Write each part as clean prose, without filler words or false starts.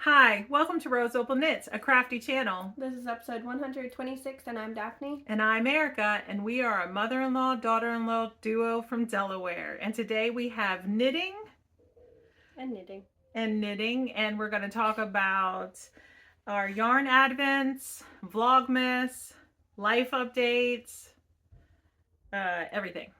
Hi, welcome to RoseOpalknits, a crafty channel. This is episode 126, and I'm Daphne. And I'm Erica, and we are a mother-in-law, daughter-in-law duo from Delaware. And today we have knitting. And we're going to talk about our yarn advents, Vlogmas, life updates, everything.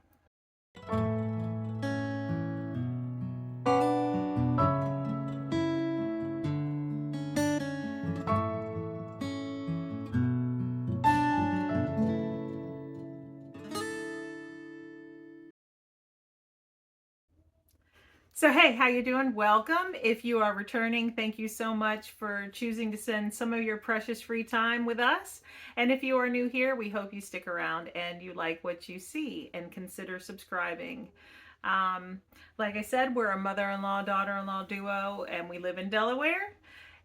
So hey, how you doing? Welcome. If you are returning, thank you so much for choosing to spend some of your precious free time with us. And if you are new here, we hope you stick around and you like what you see and consider subscribing. Like I said, we're a mother-in-law, daughter-in-law duo, and we live in Delaware.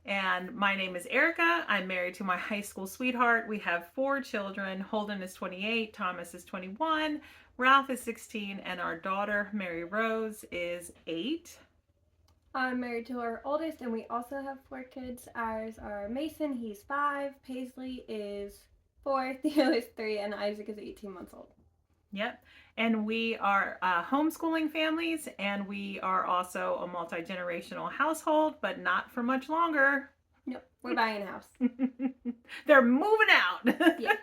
And my name is Erica. I'm married to my high school sweetheart. We have 4 children. Holden is 28, Thomas is 21, Ralph is 16, and our daughter, Mary Rose, is 8. I'm married to our oldest, and we also have 4 kids. Ours are Mason, he's 5, Paisley is 4, Theo is 3, and Isaac is 18 months old. Yep. And we are homeschooling families, and we are also a multi-generational household, but not for much longer. Nope, we're buying a house. They're moving out. Yeah.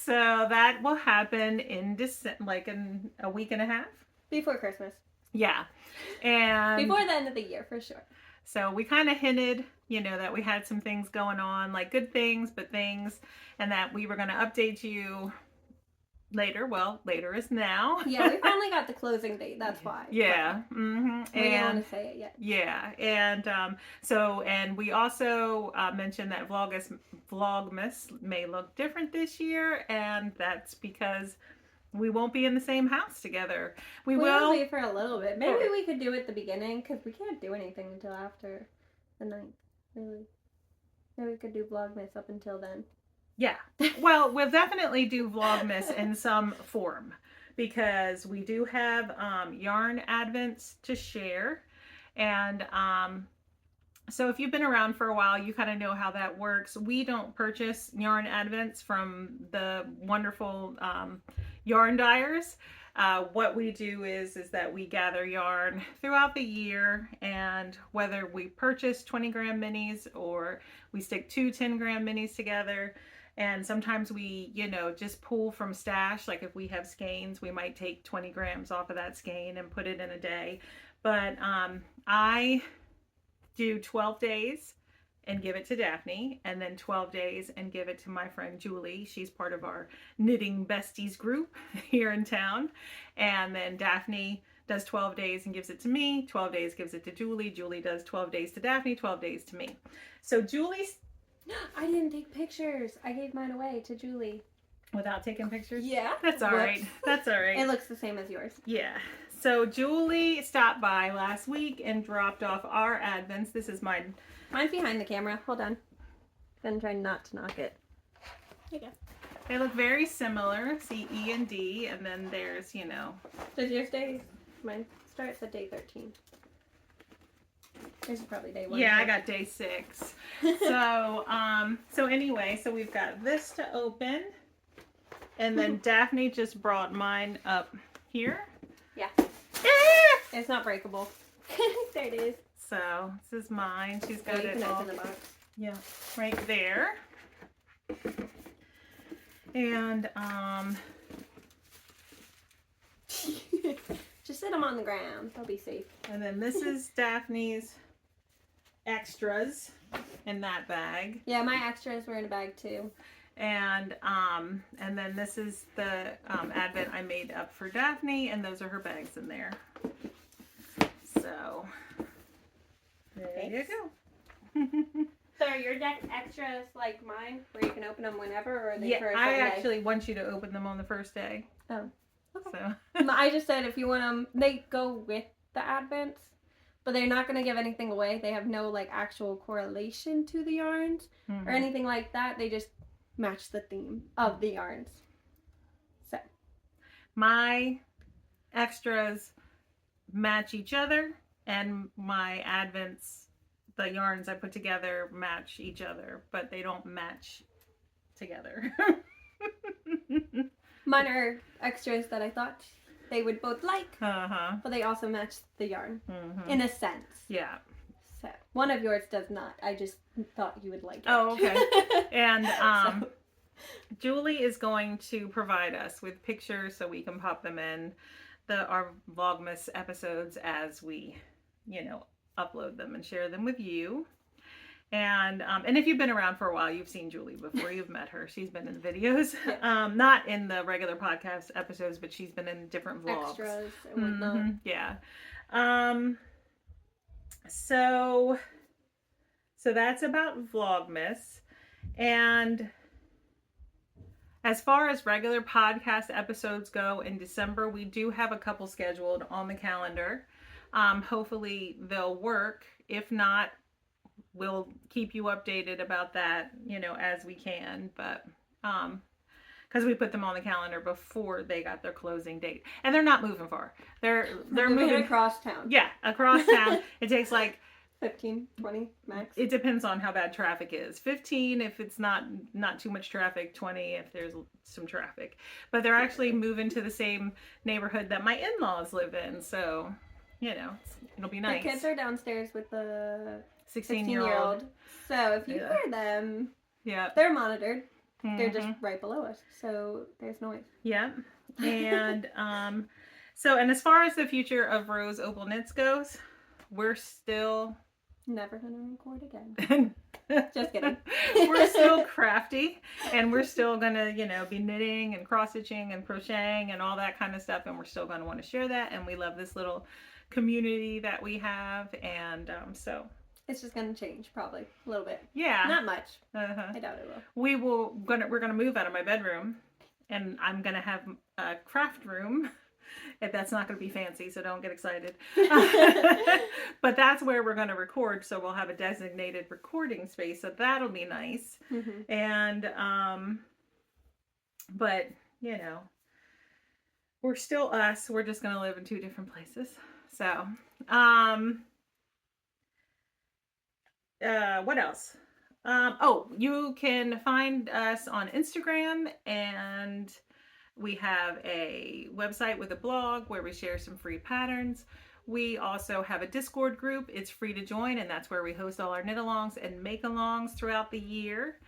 So that will happen in December, like in a week and a half. Before Christmas. Yeah. And before the end of the year, for sure. So we kind of hinted, that we had some things going on, like good things, but things, and that we were going to update you later. Well, later is now. Yeah, we finally got the closing date. That's why. Yeah. Mm-hmm. We didn't want to say it yet. Yeah. And we also mentioned that Vlogmas may look different this year, and that's because we won't be in the same house together. We will be for a little bit. Maybe we could do it at the beginning, because we can't do anything until after the 9th, really. Maybe we could do Vlogmas up until then. Yeah, well, we'll definitely do Vlogmas in some form, because we do have yarn advents to share. And so if you've been around for a while, you kind of know how that works. We don't purchase yarn advents from the wonderful yarn dyers. What we do is that we gather yarn throughout the year, and whether we purchase 20-gram minis or we stick 2 10-gram minis together. And sometimes we, just pull from stash. Like if we have skeins, we might take 20 grams off of that skein and put it in a day. But I do 12 days and give it to Daphne, and then 12 days and give it to my friend Julie. She's part of our knitting besties group here in town. And then Daphne does 12 days and gives it to me. 12 days gives it to Julie. Julie does 12 days to Daphne, 12 days to me. So Julie's... I didn't take pictures. I gave mine away to Julie. Without taking pictures? Yeah. That's all right. That's all right. It looks the same as yours. Yeah. So Julie stopped by last week and dropped off our advents. This is mine. Mine's behind the camera. Hold on. I'm trying not to knock it. There you go. They look very similar. See E and D, and then there's, Does yours day? Mine starts at day 13. This is probably day 1. Yeah, I got day 6. So anyway, so we've got this to open, and then Daphne just brought mine up here. Yeah. It's not breakable. There it is. So this is mine. She's got it all. In the box. Yeah, right there. And just sit them on the ground. They'll be safe. And then this is Daphne's extras in that bag. Yeah, my extras were in a bag too. And then this is the advent I made up for Daphne, and those are her bags in there. So there you go. So are your deck extras like mine, where you can open them whenever, or are they for a I day? actually want you to open them on the first day. Oh, okay. So I just said if you want them, they go with the advents, but they're not going to give anything away. They have no like actual correlation to the yarns or anything like that. They just match the theme of the yarns. So my extras match each other, and my advents the yarns I put together match each other, but they don't match together. Mine are extras that I thought they would both like, Uh-huh. but they also match the yarn Mm-hmm. in a sense. Yeah. So one of yours does not. I just thought you would like it. Oh, okay. And So. Julie is going to provide us with pictures so we can pop them in our Vlogmas episodes as we, upload them and share them with you. And if you've been around for a while, you've seen Julie before. You've met her. She's been in the videos, Yeah. Not in the regular podcast episodes, but she's been in different vlogs. Extras and whatnot. Mm-hmm. Yeah. So that's about Vlogmas. And as far as regular podcast episodes go in December, we do have a couple scheduled on the calendar. Hopefully they'll work. If not, we'll keep you updated about that, as we can. But because we put them on the calendar before they got their closing date, and they're not moving far. They're moving across town. Yeah, across town. It takes like 15, 20 max. It depends on how bad traffic is. 15 if it's not too much traffic. 20 if there's some traffic. But they're actually moving to the same neighborhood that my in-laws live in, so it'll be nice. The kids are downstairs with the 16-year-old. So if you hear them, yeah, they're monitored. Mm-hmm. They're just right below us, so there's noise. Yeah, and and as far as the future of RoseOpalknits goes, we're still never gonna record again. Just kidding. We're still crafty, and we're still gonna, be knitting and cross stitching and crocheting and all that kind of stuff, and we're still gonna want to share that. And we love this little community that we have, and so it's just gonna change probably a little bit. Yeah, not much. Uh-huh. I doubt it will. We're gonna move out of my bedroom, and I'm gonna have a craft room. If that's not going to be fancy, so don't get excited. But that's where we're going to record, so we'll have a designated recording space, so that'll be nice. Mm-hmm. And but we're still us. We're just going to live in two different places. So what else? You can find us on Instagram, and we have a website with a blog where we share some free patterns. We also have a Discord group. It's free to join, and that's where we host all our knit-alongs and make-alongs throughout the year.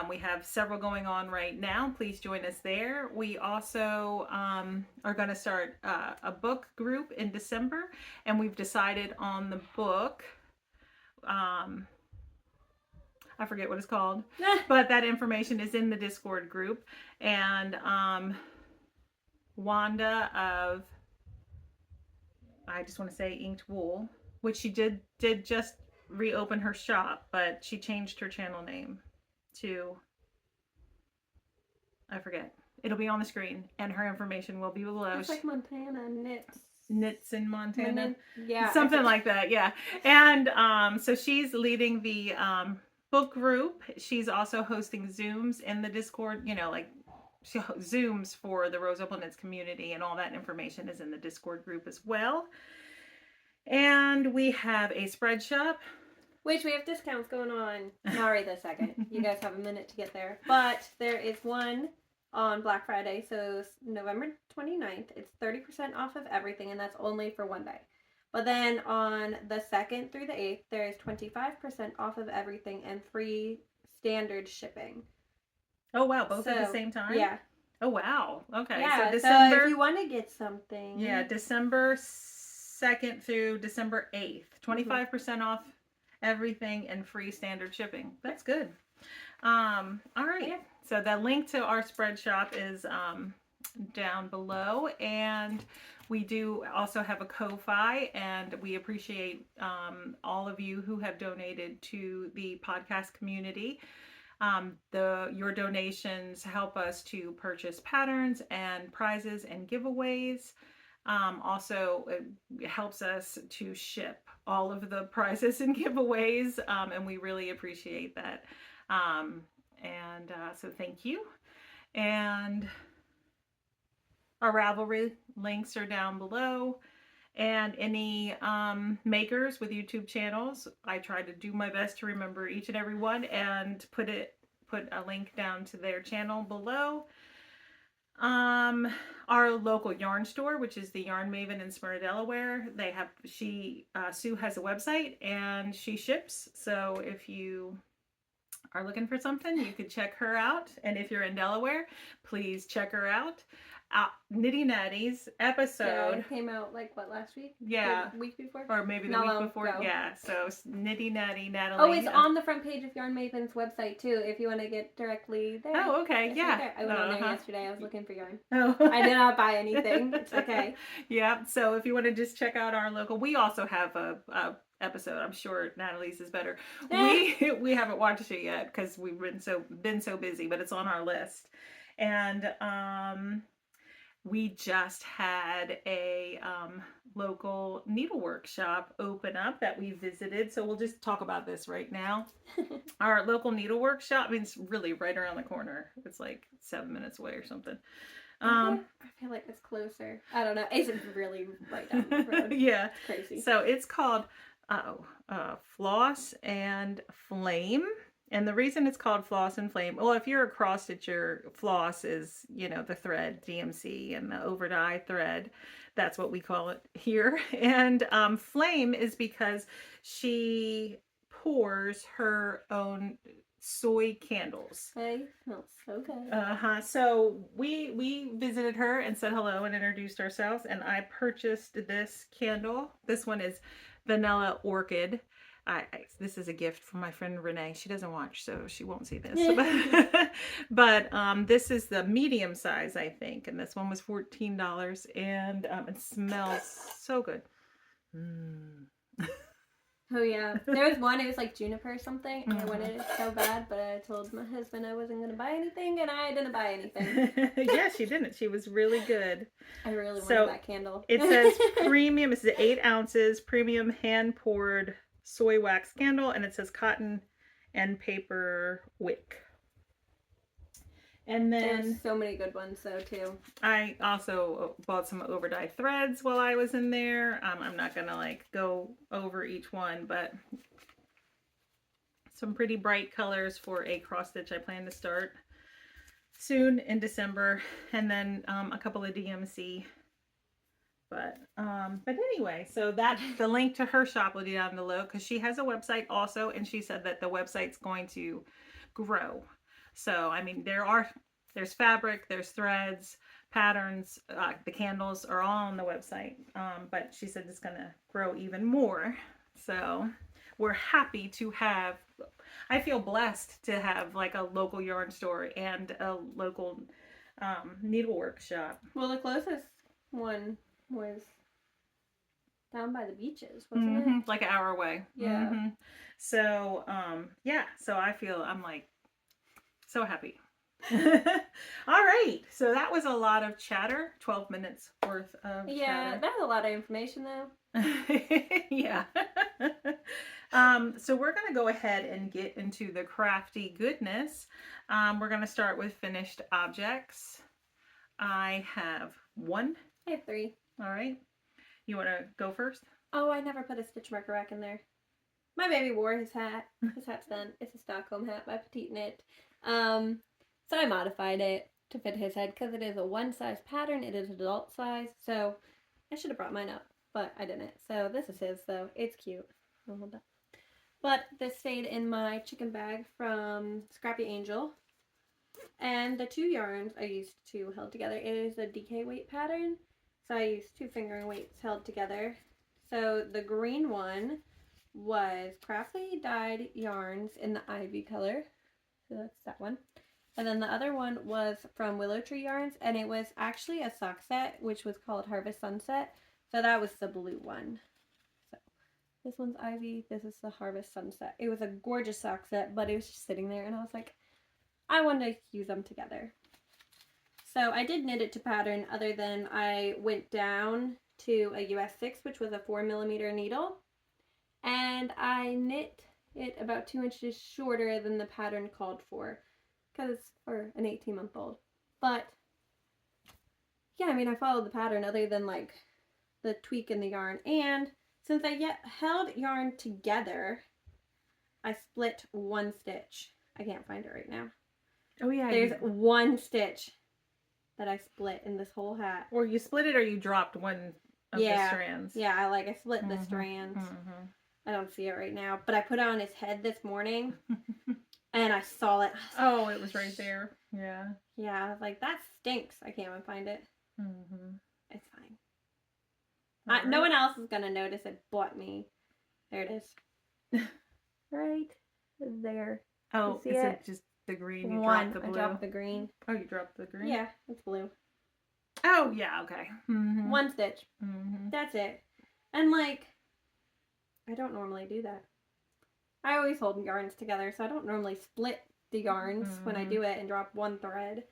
We have several going on right now. Please join us there. We also are going to start a book group in December, and we've decided on the book. I forget what it's called, but that information is in the Discord group. And Wanda of, I just want to say Inked Wool, which she did just reopen her shop, but she changed her channel name to, I forget. It'll be on the screen, and her information will be below. It's like Montana Knits in Montana. Yeah. Something like that, yeah. And so she's leading the book group. She's also hosting Zooms in the Discord, like Zooms for the RoseOpalknits community, and all that information is in the Discord group as well. And we have a spread shop, which we have discounts going on. Not right this second. You guys have a minute to get there. But there is one on Black Friday, so November 29th. It's 30% off of everything, and that's only for one day. But then on the 2nd through the 8th, there is 25% off of everything and free standard shipping. Oh, wow. Both at the same time? Yeah. Oh, wow. Okay. Yeah, so December. So if you want to get something. Yeah, December 2nd through December 8th. 25% off everything and free standard shipping. That's good. All right. Yeah. So the link to our spread shop is down below, and we do also have a Ko-Fi, and we appreciate all of you who have donated to the podcast community. Your donations help us to purchase patterns and prizes and giveaways. Also, it helps us to ship all of the prizes and giveaways, and we really appreciate that. So thank you. And our Ravelry links are down below. And any makers with YouTube channels, I try to do my best to remember each and every one and put a link down to their channel below. Our local yarn store, which is the Yarn Maven in Smyrna, Delaware, Sue has a website and she ships. So if you are looking for something, you could check her out. And if you're in Delaware, please check her out. Nitty Natty's episode. Yeah, it came out like what, last week? Yeah. The week before? Or maybe the week before. Go. Yeah. So Nitty Natty Natalie. Oh, it's on the front page of Yarn Maven's website too. If you want to get directly there. Oh, okay. It's yeah. Right there. I went on there yesterday. I was looking for yarn. Oh. I did not buy anything. It's okay. Yeah. So if you want to just check out our local, we also have a episode. I'm sure Natalie's is better. We haven't watched it yet because we've been so busy, but it's on our list. And we just had a local needlework shop open up that we visited. So we'll just talk about this right now. Our local needlework shop, I mean, it's really right around the corner. It's like 7 minutes away or something. I feel like it's closer. I don't know. It's really right down the road. Yeah. It's crazy. So it's called Floss and Flame. And the reason it's called Floss and Flame, well, if you're a cross stitcher, floss is, the thread, DMC, and the over dye thread. That's what we call it here. And Flame is because she pours her own soy candles. They smell so good. So we visited her and said hello and introduced ourselves. And I purchased this candle. This one is Vanilla Orchid. This is a gift from my friend Renee. She doesn't watch, so she won't see this. But this is the medium size, I think. And this one was $14. And it smells so good. Oh, yeah. There was one, it was like juniper or something. And I wanted it so bad, but I told my husband I wasn't going to buy anything, and I didn't buy anything. Yeah, she didn't. She was really good. I really wanted that candle. It says premium. It says 8 ounces, premium hand-poured soy wax candle, and it says cotton and paper wick. And then there's so many good ones though too. I also bought some over dye threads while I was in there. I'm not gonna go over each one, but some pretty bright colors for a cross stitch I plan to start soon in December, and then a couple of DMC. But anyway, so the link to her shop will be down below because she has a website also, and she said that the website's going to grow. So I mean, there's fabric, there's threads, patterns, the candles are all on the website. But she said it's gonna grow even more. So we're happy to have. I feel blessed to have a local yarn store and a local needlework shop. Well, the closest one was down by the beaches, wasn't it? Like an hour away. Yeah. So, yeah. So I'm so happy. All right. So that was a lot of chatter. 12 minutes worth of chatter. That's a lot of information though. Yeah. So we're going to go ahead and get into the crafty goodness. We're going to start with finished objects. I have 1. I have 3. All right. You want to go first? Oh, I never put a stitch marker rack in there. My baby wore his hat. His hat's done. It's a Stockholm hat by Petite Knit. So I modified it to fit his head because it is a 1 size pattern. It is adult size. So I should have brought mine up, but I didn't. So this is his though. It's cute. I'll hold that. But this stayed in my chicken bag from Scrappy Angel. And the 2 yarns I used to held together. It is a DK weight pattern. So I used 2 fingering weights held together. So the green one was Crafty dyed yarns in the ivy color. So that's that one. And then the other one was from Willow Tree Yarns, and it was actually a sock set, which was called Harvest Sunset. So that was the blue one. So this one's ivy. This is the Harvest Sunset. It was a gorgeous sock set, but it was just sitting there, and I was like, I want to use them together. So I did knit it to pattern other than I went down to a US 6, which was a 4mm needle. And I knit it about 2 inches shorter than the pattern called for. Because it's for an 18-month-old. But, yeah, I mean, I followed the pattern other than, the tweak in the yarn. And since I held yarn together, I split one stitch. I can't find it right now. Oh yeah. There's one stitch that I split in this whole hat. Or you split it or you dropped one of the strands. Yeah, I split the strands. I don't see it right now. But I put it on his head this morning and I saw it. Oh, it was right there. Yeah. Yeah, I was like, that stinks. I can't even find it. It's fine. No one else is going to notice it but me. There it is. Right there. Oh, see is it? it just the green? You One. dropped the blue? I dropped the green. Oh, you dropped the green? Yeah, it's blue. Oh, yeah, okay. One stitch. That's it. And like, I don't normally do that. I always hold yarns together, so I don't normally split the yarns when I do it and drop one thread.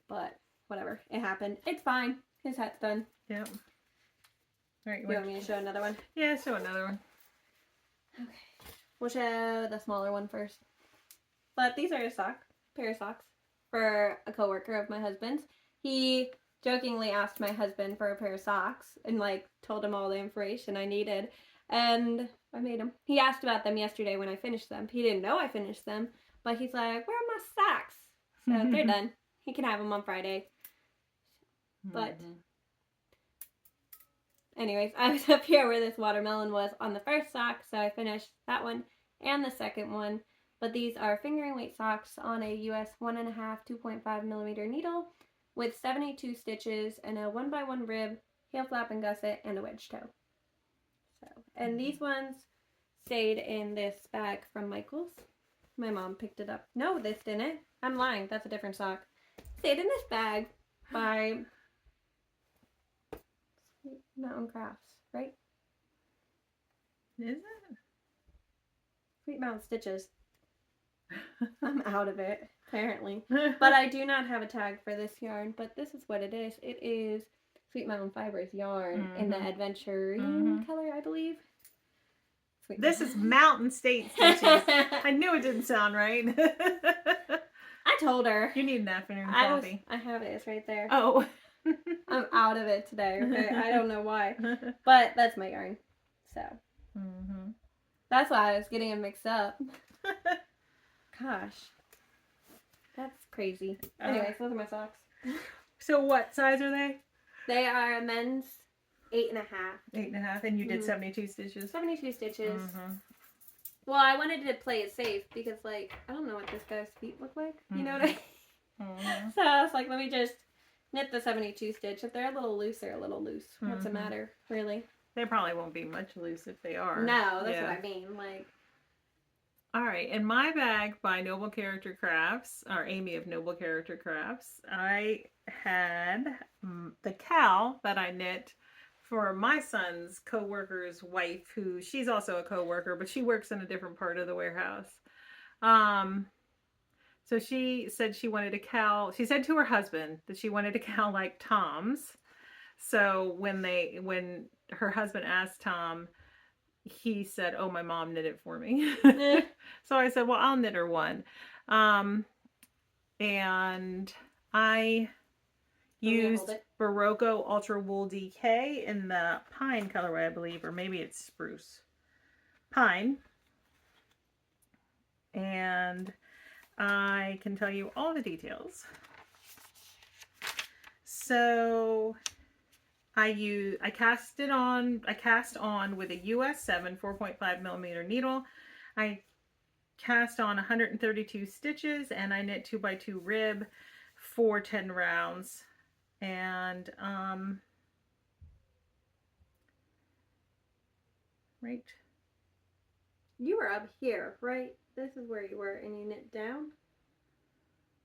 But whatever, it happened. It's fine. His hat's done. Yep. All right, you want me to show another one? Yeah, show another one. Okay. We'll show the smaller one first. But these are a pair of socks for a coworker of my husband's. He jokingly asked my husband for a pair of socks and like told him all the information I needed. And I made them. He asked about them yesterday when I finished them. He didn't know I finished them, but he's like, "Where are my socks?" So they're done. He can have them on Friday. But anyways, I was up here where this watermelon was on the first sock, so I finished that one and the second one. But these are fingering weight socks on a US 1.5 2.5 millimeter needle with 72 stitches and a 1x1 rib, heel flap and gusset, and a wedge toe. So, and these ones stayed in this bag from Michael's. My mom picked it up. No, this didn't. I'm lying. That's a different sock. Stayed in this bag by Sweet Mountain Crafts, right? Is it? Sweet Mountain Stitches. I'm out of it, apparently. But I do not have a tag for this yarn, but this is what it is. It is Sweet Mountain Fibers yarn in the adventurine color, I believe. This is Mountain State Stitches. I knew it didn't sound right. I told her. You need an afternoon coffee. I have it. It's right there. Oh. I'm out of it today, okay? I don't know why. But that's my yarn. So. That's why I was getting it mixed up. Gosh. That's crazy. Anyways, those are my socks. So what size are they? They are men's 8.5. 8.5, and you did 72 stitches? 72 stitches. Well, I wanted to play it safe because, like, I don't know what this guy's feet look like. You know what I mean? So I was like, let me just knit the 72 stitch. If they're a little loose, they're a little loose. What's the matter, really? They probably won't be much loose if they are. No, that's what I mean. Like. All right, in my bag by Noble Character Crafts, or Amy of Noble Character Crafts, I had the cowl that I knit for my son's co-worker's wife, who she's also a co-worker, but she works in a different part of the warehouse. So she said she wanted a cowl. She said to her husband that she wanted a cowl like Tom's. So when her husband asked Tom, he said, "Oh, my mom knit it for me." So I said, "Well, I'll knit her one." And I used Barocco Ultra Wool DK in the pine colorway, I believe, or maybe it's spruce. Pine. And I can tell you all the details. So I cast on with a US 7 4.5 millimeter needle. I cast on 132 stitches and I knit 2x2 rib for 10 rounds. And right. You were up here, right? This is where you were, and you knit down?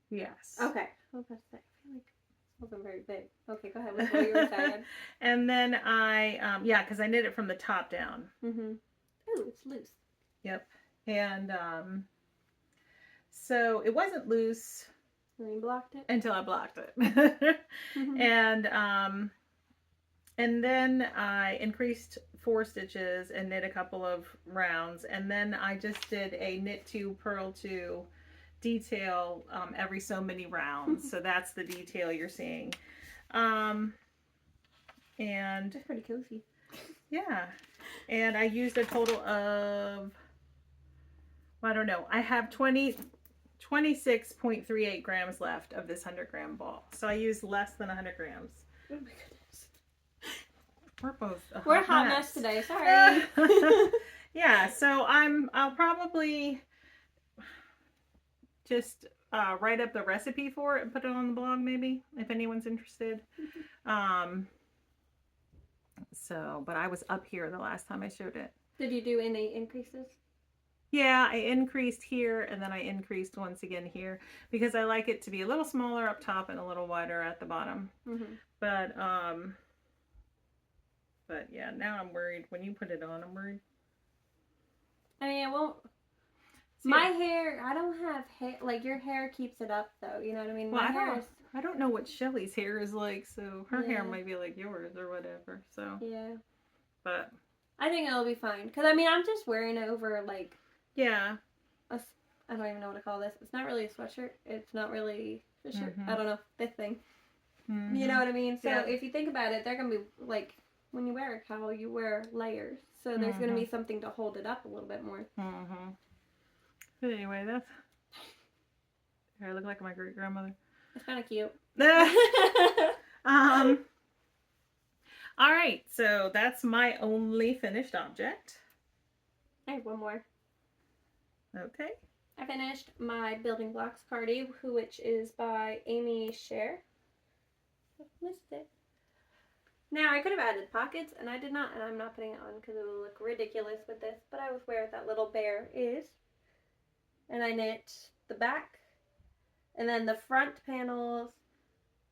Yes. Okay. I was about to say, I feel like it wasn't very big. Okay, go ahead with what you were saying. And then I, yeah, because I knit it from the top down. Ooh, it's loose. Yep. And so it wasn't loose. And you blocked it? Until I blocked it. And then I increased 4 stitches and knit a couple of rounds, and then I just did a knit 2 purl 2 detail every so many rounds. So that's the detail you're seeing. And That's pretty cozy. yeah, and I used a total of, I don't know, I have 26.38 grams left of this 100-gram ball. So I used less than 100 grams. Oh my goodness. We're both We're a hot mess today. Sorry. Yeah, so I'll probably just write up the recipe for it and put it on the blog, maybe, if anyone's interested. So, but I was up here the last time I showed it. Did you do any increases? Yeah, I increased here and then I increased once again here because I like it to be a little smaller up top and a little wider at the bottom. Mm-hmm. But yeah, now I'm worried. When you put it on, I'm worried. I mean, it won't. My hair, I don't have hair. Like, your hair keeps it up, though. You know what I mean? Well, My I don't know what Shelly's hair is like, so her hair Yeah. might be like yours or whatever. So Yeah. but I think it'll be fine. Because, I mean, I'm just wearing it over, like, yeah, I don't even know what to call this. It's not really a sweatshirt. It's not really a shirt. Mhm. I don't know. This thing. Mhm. You know what I mean? So, Yeah. if you think about it, they're going to be, like, when you wear a cowl, you wear layers. So, there's going to be something to hold it up a little bit more. But anyway, that's. I look like my great grandmother. It's kind of cute. All right, so that's my only finished object. I have one more. Okay. I finished my building blocks cardi, which is by Amy Scher. Missed it. Now, I could have added pockets, and I did not, and I'm not putting it on because it will look ridiculous with this, but I was where that little bear is. And I knit the back, and then the front panels.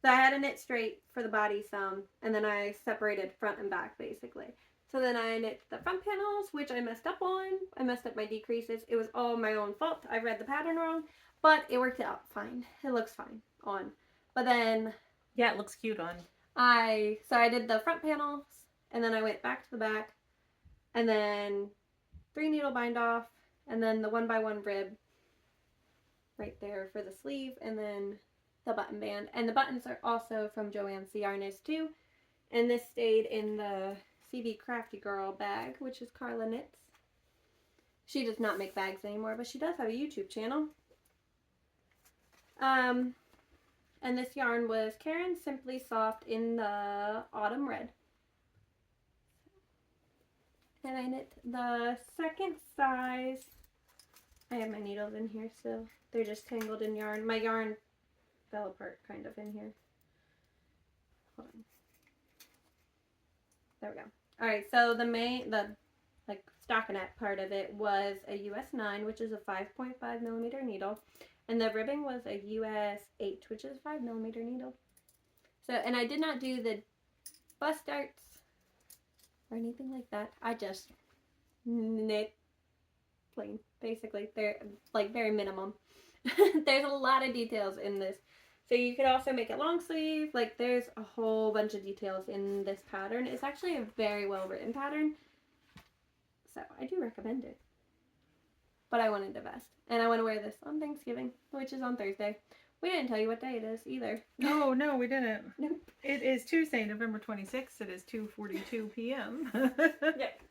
So I had to knit straight for the body some, and then I separated front and back, basically. So then I knit the front panels, which I messed up on. I messed up my decreases. It was all my own fault. I read the pattern wrong, but it worked out fine. It looks fine on. But then... Yeah, it looks cute on. I did the front panels, and then I went back to the back, and then 3 needle bind off, and then the 1x1 rib right there for the sleeve, and then the button band. And the buttons are also from Joann's The Yarnist too, and this stayed in the CB Crafty Girl bag, which is Carla Knits. She does not make bags anymore, but she does have a YouTube channel. And this yarn was Karen Simply Soft in the Autumn Red. And I knit the second size. I have my needles in here still. They're just tangled in yarn. My yarn fell apart kind of in here. Hold on. There we go. Alright, so the like stockinette part of it was a US 9, which is a 5.5 millimeter needle. And the ribbing was a US 8, which is a 5 millimeter needle. So, and I did not do the bust darts or anything like that. I just knit plain, basically. They're like very minimum. There's a lot of details in this. So you could also make it long sleeve. Like there's a whole bunch of details in this pattern. It's actually a very well written pattern. So I do recommend it. But I wanted a vest. And I want to wear this on Thanksgiving, which is on Thursday. We didn't tell you what day it is either. No, we didn't. Nope. It is Tuesday, November 26th. It is 2:42 p.m. Yep.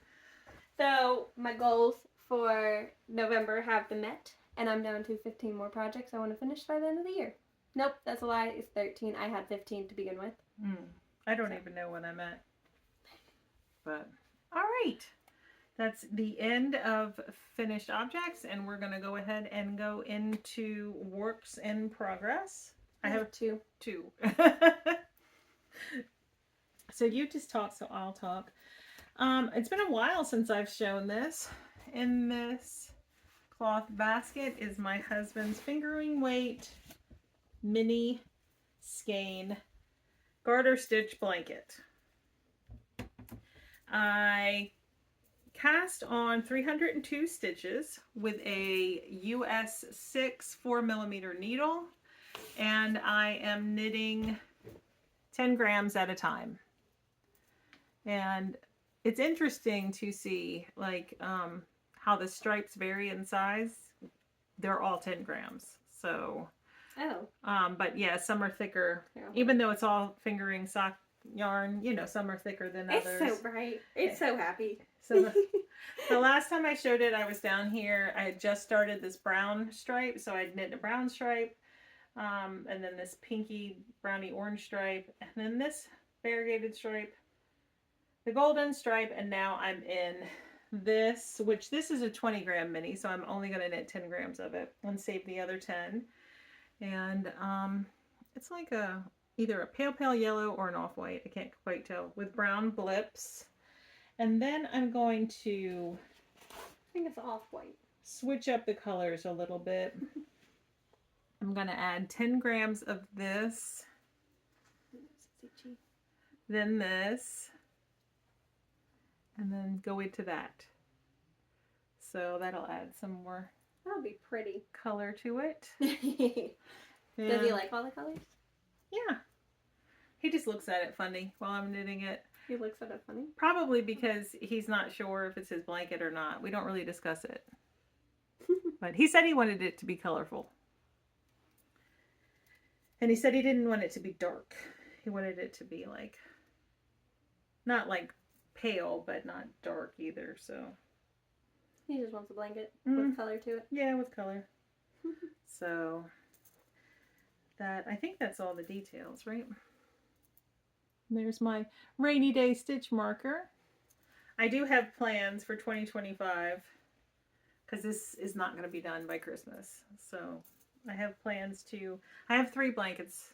So my goals for November have been met. And I'm down to 15 more projects I want to finish by the end of the year. Nope, that's a lie. It's 13. I had 15 to begin with. I don't even know what I'm at. But, all right. That's the end of finished objects, and we're going to go ahead and go into works in progress. I have two. So you just talk, so I'll talk. It's been a while since I've shown this. In this cloth basket is my husband's fingering weight mini skein garter stitch blanket. I cast on 302 stitches with a US 6 4mm needle, and I am knitting 10 grams at a time. And it's interesting to see like how the stripes vary in size. They're all 10 grams. So oh, but yeah, some are thicker. yeah. Even though it's all fingering sock yarn. You know, some are thicker than It's others. so bright. It's so happy. So the last time I showed it, I was down here. I had just started this brown stripe, so I'd knit a brown stripe, and then this pinky brownie orange stripe, and then this variegated stripe, the golden stripe, and now I'm in this, which this is a 20 gram mini, so I'm only going to knit 10 grams of it and save the other 10. And it's like either a pale yellow or an off-white, I can't quite tell, with brown blips. And then I'm going to, I think it's off-white. Switch up the colors a little bit. I'm going to add 10 grams of this, then this, and then go into that. So that'll add some more. That'll be pretty. Color to it. Does he like all the colors? Yeah. He just looks at it funny while I'm knitting it. He looks at it funny? Probably because he's not sure if it's his blanket or not. We don't really discuss it. But he said he wanted it to be colorful. And he said he didn't want it to be dark. He wanted it to be like, not like pale, but not dark either, so. He just wants a blanket with color to it. Yeah, with color. So, I think that's all the details, right? There's my rainy day stitch marker. I do have plans for 2025 because this is not going to be done by Christmas. So I have plans I have 3 blankets,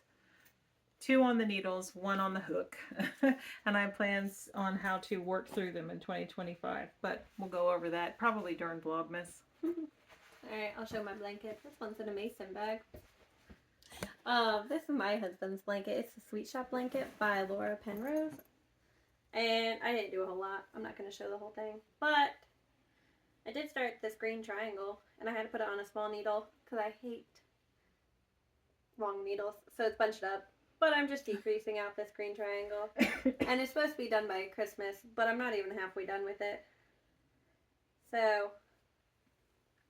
2 on the needles, 1 on the hook. And I have plans on how to work through them in 2025. But we'll go over that probably during Vlogmas. Alright, I'll show my blanket. This one's in a mason bag. This is my husband's blanket. It's a Sweet Shop blanket by Laura Penrose. And I didn't do a whole lot. I'm not going to show the whole thing. But I did start this green triangle. And I had to put it on a small needle because I hate long needles. So it's bunched up. But I'm just decreasing out this green triangle. And it's supposed to be done by Christmas. But I'm not even halfway done with it. So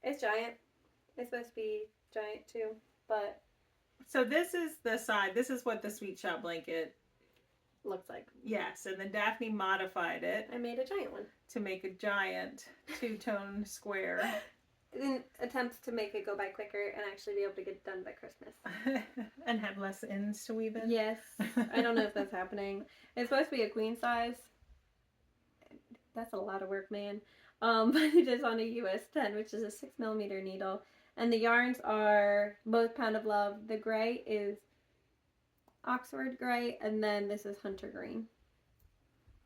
it's giant. It's supposed to be giant too. But so this is the side. This is what the Sweet Shop blanket looks like. Yes, and then Daphne modified it. I made a giant one. To make a giant 2-tone square. In attempts to make it go by quicker and actually be able to get it done by Christmas. And have less ends to weave in? Yes. I don't know if that's happening. It's supposed to be a queen size. That's a lot of work, man. But it is on a US 10, which is a 6mm needle. And the yarns are both Pound of Love. The gray is Oxford gray, and then this is Hunter green.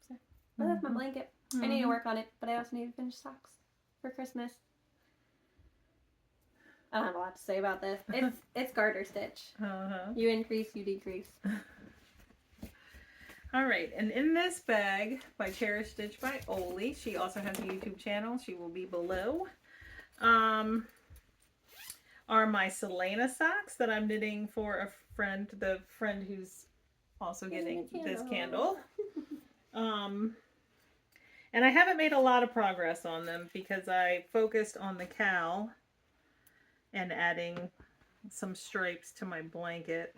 So, but that's my blanket. I need to work on it, but I also need to finish socks for Christmas. I don't have a lot to say about this. It's garter stitch. You increase, you decrease. All right, and in this bag by Cherish Stitch by Oli, she also has a YouTube channel. She will be below. Are my Selena socks that I'm knitting for a friend, the friend who's also getting this candle. And I haven't made a lot of progress on them because I focused on the cowl and adding some stripes to my blanket.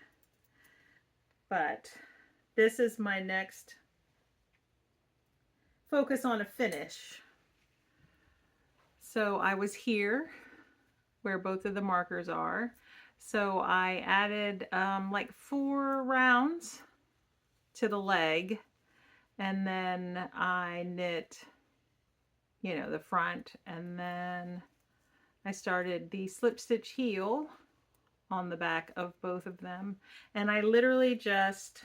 But this is my next focus on a finish. So I was here where both of the markers are. So I added like 4 rounds to the leg, and then I knit, you know, the front, and then I started the slip stitch heel on the back of both of them, and I literally just...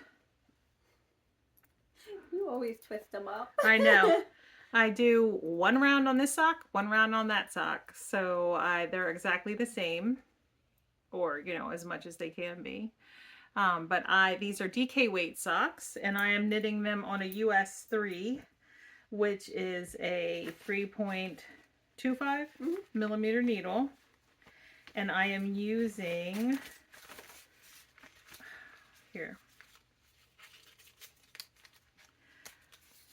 You always twist them up. I know. I do 1 round on this sock, 1 round on that sock. So they're exactly the same, or, you know, as much as they can be. But these are DK weight socks, and I am knitting them on a US 3, which is a 3.25 millimeter needle. And I am using, here,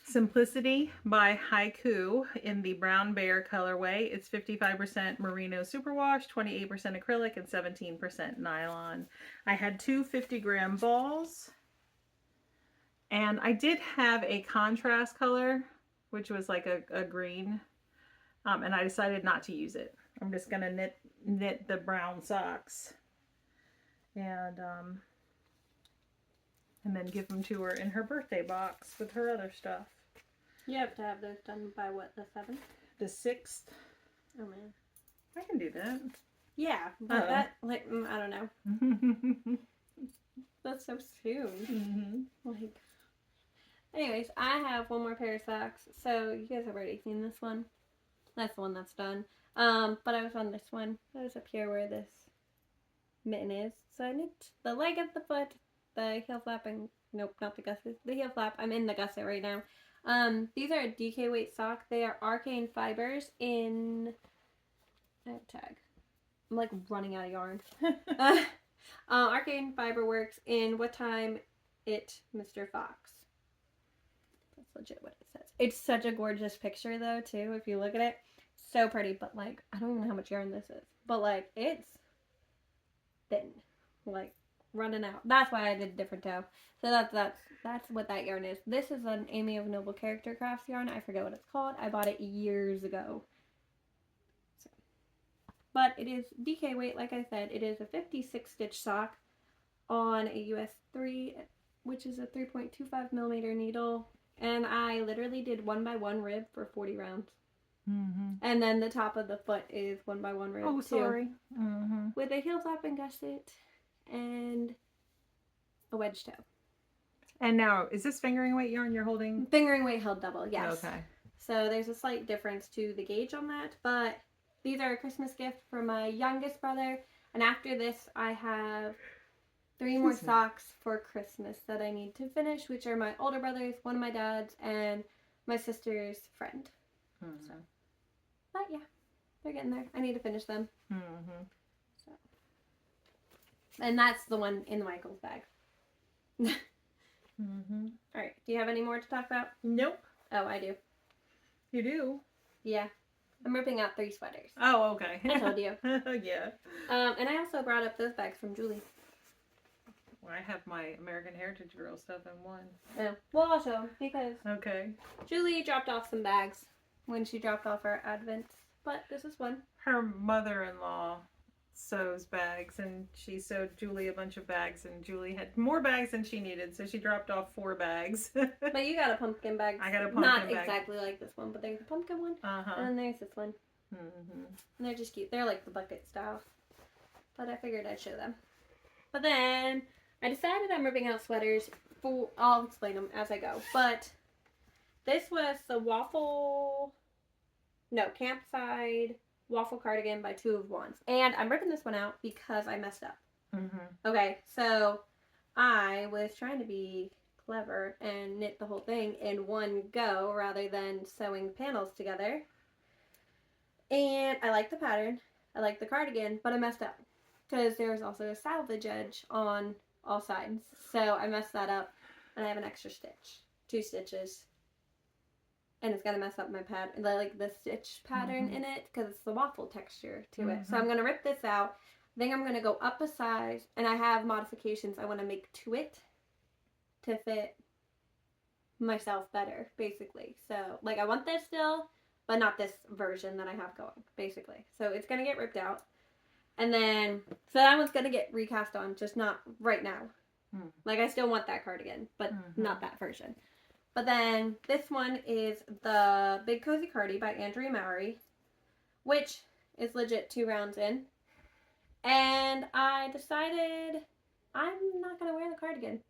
Simplicity by Haiku in the Brown Bear colorway. It's 55% merino superwash, 28% acrylic, and 17% nylon. I had 2 50-gram balls, And I did have a contrast color, which was like a green, and I decided not to use it. I'm just gonna knit the brown socks, and then give them to her in her birthday box with her other stuff. You have to have those done by what, the 7th? The 6th. Oh man. I can do that. Yeah, but that, like, I don't know. That's so soon. Like, anyways, I have one more pair of socks. So you guys have already seen this one. That's the one that's done. But I was on this one. I was up here where this mitten is. So I knit the leg of the foot, the heel flap, and nope, not the gusset. The heel flap. I'm in the gusset right now. These are a DK weight sock. They are arcane fibers in tag. I'm like running out of yarn. Arcane fiber works in What Time It Mr. Fox. That's legit what it says. It's such a gorgeous picture though too, if you look at it. So pretty, but like I don't even know how much yarn this is. But like it's thin. Like running out. That's why I did a different toe. So that's what that yarn is. This is an Amy of Noble Character Crafts yarn. I forget what it's called. I bought it years ago. So. But it is DK weight, like I said. It is a 56 stitch sock on a US 3, which is a 3.25 millimeter needle. And I literally did 1x1 rib for 40 rounds. And then the top of the foot is 1x1 rib. Oh, sorry. With a heel flap and gusset and a wedge toe. And now, is this fingering weight yarn you're holding? Fingering weight held double, yes. Okay. So there's a slight difference to the gauge on that, but these are a Christmas gift for my youngest brother. And after this, I have 3 more socks for Christmas that I need to finish, which are my older brother's, one of my dad's, and my sister's friend. So, but yeah, they're getting there. I need to finish them. So. And that's the one in the Michael's bag. Alright, do you have any more to talk about? Nope. Oh, I do. You do? Yeah. I'm ripping out 3 sweaters. Oh, okay. I told you. Yeah. And I also brought up those bags from Julie. Well, I have my American Heritage Girl stuff in one. Oh. Well, also, because Okay. Julie dropped off some bags when she dropped off our Advents. But this is one. Her mother-in-law sews bags, and she sewed Julie a bunch of bags, and Julie had more bags than she needed, so she dropped off 4 bags. But you got a pumpkin bag. I got a pumpkin Not bag. exactly like this one, but there's a pumpkin one. And then there's this one. And they're just cute. They're like the bucket style. But I figured I'd show them. But then I decided I'm ripping out sweaters. I'll explain them as I go. But this was the campside waffle cardigan by 2 of Wands. And I'm ripping this one out because I messed up. Okay, so I was trying to be clever and knit the whole thing in one go rather than sewing panels together. And I like the pattern. I like the cardigan, but I messed up because there's also a salvage edge on all sides. So I messed that up and I have an extra stitch. 2 stitches. And it's going to mess up my pattern, like the stitch pattern in it, because it's the waffle texture to it. So I'm going to rip this out. I think I'm going to go up a size, and I have modifications I want to make to it to fit myself better, basically. So, like, I want this still, but not this version that I have going, basically. So it's going to get ripped out. And then, so that one's going to get recast on, just not right now. Like, I still want that cardigan, but not that version. But then this one is the Big Cozy Cardi by Andrea Mowry, which is legit 2 rounds in. And I decided I'm not going to wear the cardigan.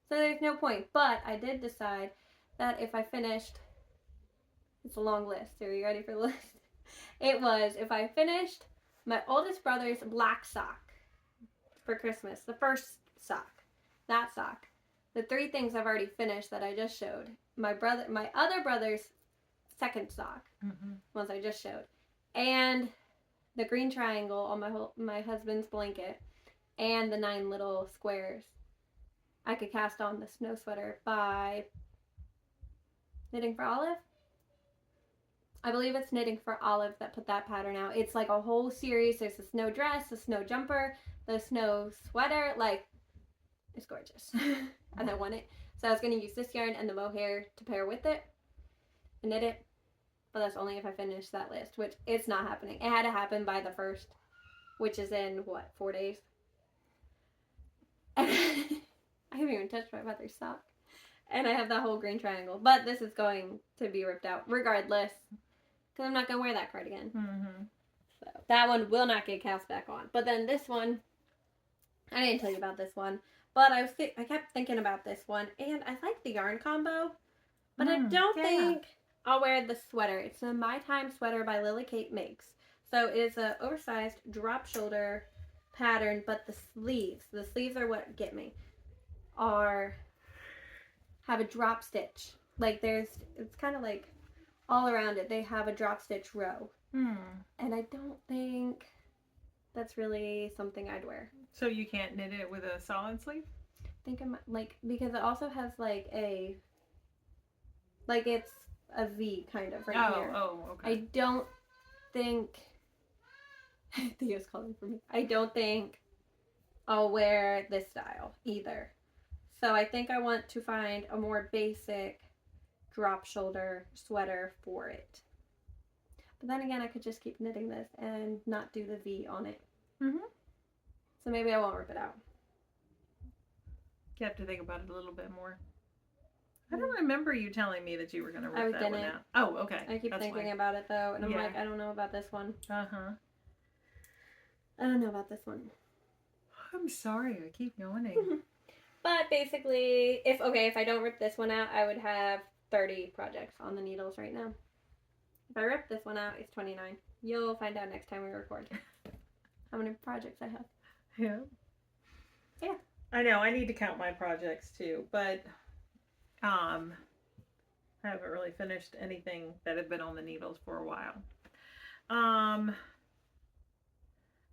So there's no point. But I did decide that if I finished, it's a long list. Are you ready for the list? It was if I finished my oldest brother's black sock for Christmas, the first sock, that sock. The 3 things I've already finished that I just showed. My other brother's second sock, ones I just showed, and the green triangle on my husband's blanket, and the 9 little squares. I could cast on the snow sweater by Knitting for Olive. I believe it's Knitting for Olive that put that pattern out. It's like a whole series. There's the snow dress, the snow jumper, the snow sweater. Like, it's gorgeous. And I want it. So I was going to use this yarn and the mohair to pair with it and knit it. But that's only if I finish that list, which it's not happening. It had to happen by the 1st, which is in, what, 4 days? I haven't even touched my mother's sock. And I have that whole green triangle. But this is going to be ripped out regardless. Because I'm not going to wear that cardigan. Mm-hmm. So that one will not get cast back on. But then this one, I didn't tell you about this one. But I kept thinking about this one. And I like the yarn combo. But I don't think I'll wear the sweater. It's a My Time sweater by Lily Kate Makes. So it is an oversized drop shoulder pattern, but the sleeves are what get me, have a drop stitch. Like it's kind of like all around it. They have a drop stitch row. And I don't think that's really something I'd wear. So you can't knit it with a solid sleeve? I think I'm like, because it also has like it's a V kind of right here. Oh, okay. I don't think Theo's calling for me. I don't think I'll wear this style either. So I think I want to find a more basic drop shoulder sweater for it. But then again, I could just keep knitting this and not do the V on it. So maybe I won't rip it out. You have to think about it a little bit more. I don't remember you telling me that you were going to rip that one out. Oh, okay. I keep thinking about it though, and I'm like, I don't know about this one. I don't know about this one. I'm sorry, I keep yawning. But basically, if I don't rip this one out, I would have 30 projects on the needles right now. If I rip this one out, it's 29. You'll find out next time we record how many projects I have. Yeah. I know, I need to count my projects too, but I haven't really finished anything that had been on the needles for a while.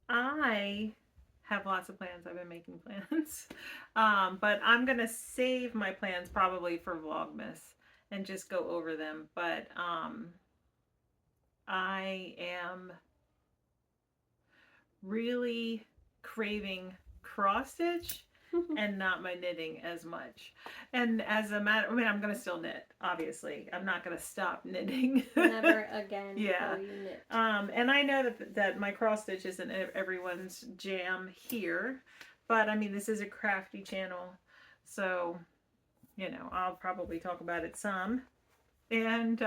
I have lots of plans. I've been making plans. But I'm going to save my plans probably for Vlogmas and just go over them. But I am really craving cross stitch and not my knitting as much. And as a matter, I'm going to still knit, obviously. I'm not going to stop knitting. Never again. Yeah. Will you knit. And I know that my cross stitch isn't everyone's jam here, but I mean, this is a crafty channel, so, you know, I'll probably talk about it some. And,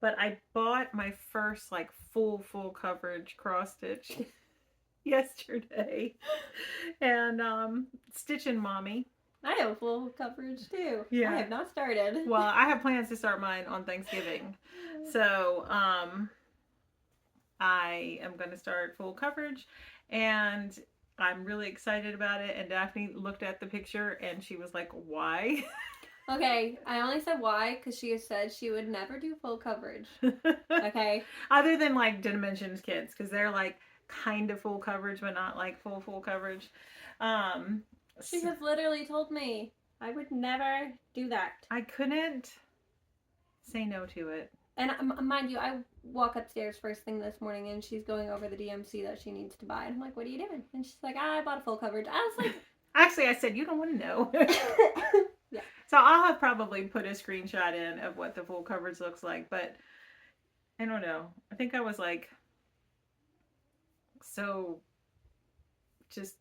but I bought my first, like, full coverage cross stitch yesterday, and Stitchin' Mommy. I have full coverage too. Yeah. I have not started. Well, I have plans to start mine on Thanksgiving. So, I am going to start full coverage, and I'm really excited about it. And Daphne looked at the picture and she was like, why? Okay, I only said why because she has said she would never do full coverage. Okay. Other than like Dimensions Kids, because they're like kind of full coverage, but not like full coverage. She has literally told me I would never do that. I couldn't say no to it. And mind you, I walk upstairs first thing this morning and she's going over the DMC that she needs to buy. And I'm like, what are you doing? And she's like, I bought a full coverage. I was like... Actually, I said, you don't want to know. Yeah. So I'll have probably put a screenshot in of what the full coverage looks like. But I don't know. I think I was like so just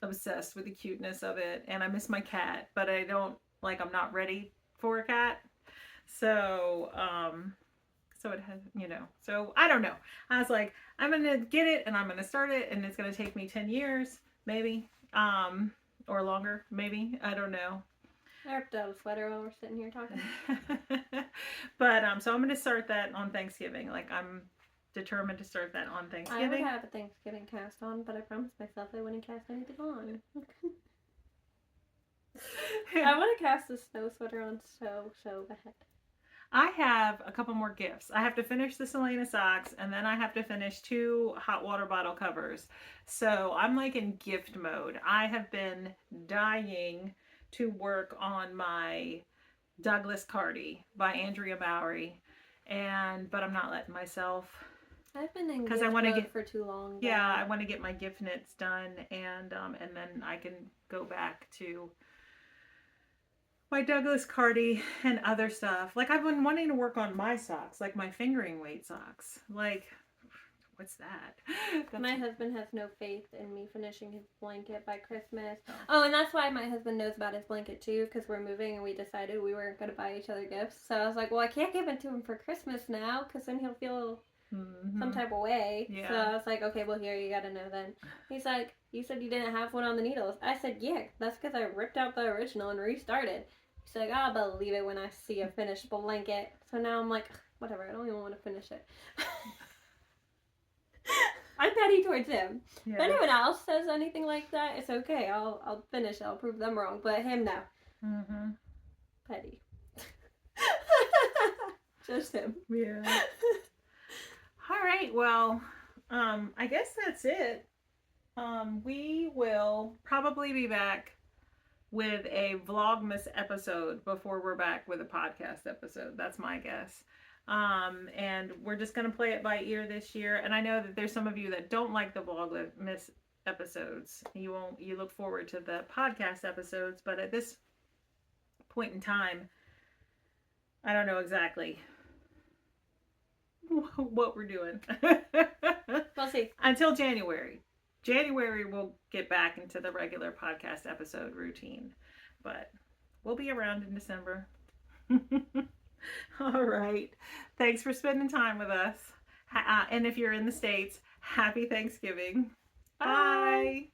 obsessed with the cuteness of it. And I miss my cat. But I don't, like, I'm not ready for a cat. So, so it has, you know, so I don't know. I was like, I'm going to get it and I'm going to start it and it's going to take me 10 years, maybe, or longer, maybe. I don't know. I ripped out a sweater while we're sitting here talking. But, so I'm going to start that on Thanksgiving. Like, I'm determined to start that on Thanksgiving. I would have a Thanksgiving cast on, but I promised myself I wouldn't cast anything on. I want to cast a snow sweater on so bad. I have a couple more gifts. I have to finish the Selena socks, and then I have to finish 2 hot water bottle covers. So I'm like in gift mode. I have been dying to work on my Douglas Cardi by Andrea Mowry, but I'm not letting myself. I've been in 'Cause gift I wanna mode get- for too long. Yeah, I want to get my gift knits done, and then I can go back to my Douglas Cardi and other stuff. Like, I've been wanting to work on my socks, like my fingering weight socks. Like, what's that? My husband has no faith in me finishing his blanket by Christmas. Oh, and that's why my husband knows about his blanket too, because we're moving and we decided we weren't going to buy each other gifts. So I was like, well, I can't give it to him for Christmas now, because then he'll feel some type of way. Yeah. So I was like, okay, well, here, you got to know then. He's like, you said you didn't have one on the needles. I said, yeah, that's because I ripped out the original and restarted. He's like, I'll believe it when I see a finished blanket. So now I'm like, whatever, I don't even want to finish it. I'm petty towards him. Yeah. If anyone else says anything like that, it's okay. I'll finish it. I'll prove them wrong. But him, no. Mm-hmm. Petty. Just him. Yeah. All right. Well, I guess that's it. We will probably be back with a Vlogmas episode before we're back with a podcast episode. That's my guess. And we're just going to play it by ear this year. And I know that there's some of you that don't like the Vlogmas episodes. You look forward to the podcast episodes, but at this point in time, I don't know exactly what we're doing. We'll see. Until January. January we'll get back into the regular podcast episode routine. But we'll be around in December. All right. Thanks for spending time with us. And if you're in the States, happy Thanksgiving. Bye. Bye.